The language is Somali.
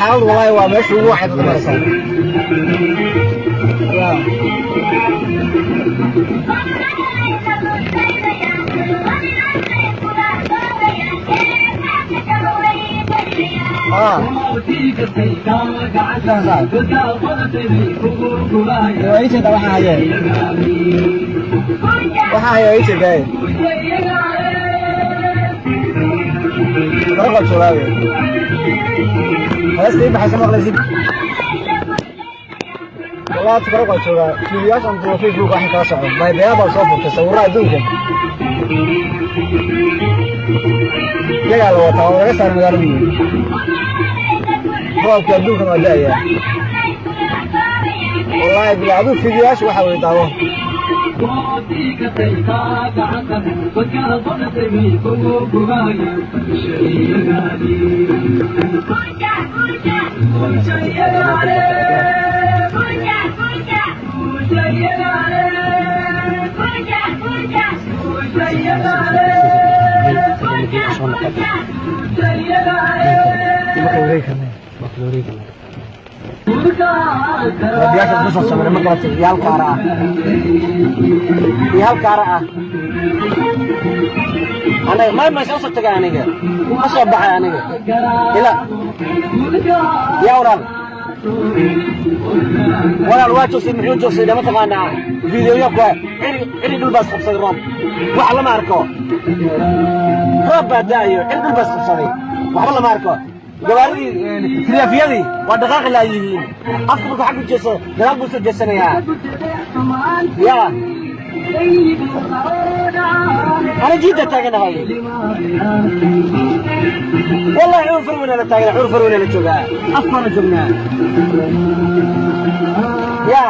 حاول والله وماشي واحد مرسل ايش ده وحاجه ايش ده رقم شبابي بس يبقى حسن مغلزين والله تقرأ شباب فيديوهات عن فيسبوك واحد كاسع باي بيابا وصوفه تصورات دوكا يا الله تعالى غير صار مداربين روك دوكا ما جايه والله بيلعبوا فيديوهات وحاول يطاوه biyaasha soo sameeyay markaas yaal qaara ana ma soo tagay aniga ma soo baxay aniga ila ya walaal waa tusay muxuu tusay dama taqaanaa fiidiyoyo ka iri dul bas qabsaday roob waxa lama arko roob badaayo iri dul bas qabsaday waxa lama arko gawaari triafiyadi waa dhaqaaq la yihiin afku xaq u jeeso dalaal buu soo jeesanaya ya أنا جيت أتاجنا هاي والله عرفر وين أنا تاجنا عرفر وين أنا جوجا أفضل جبنا يا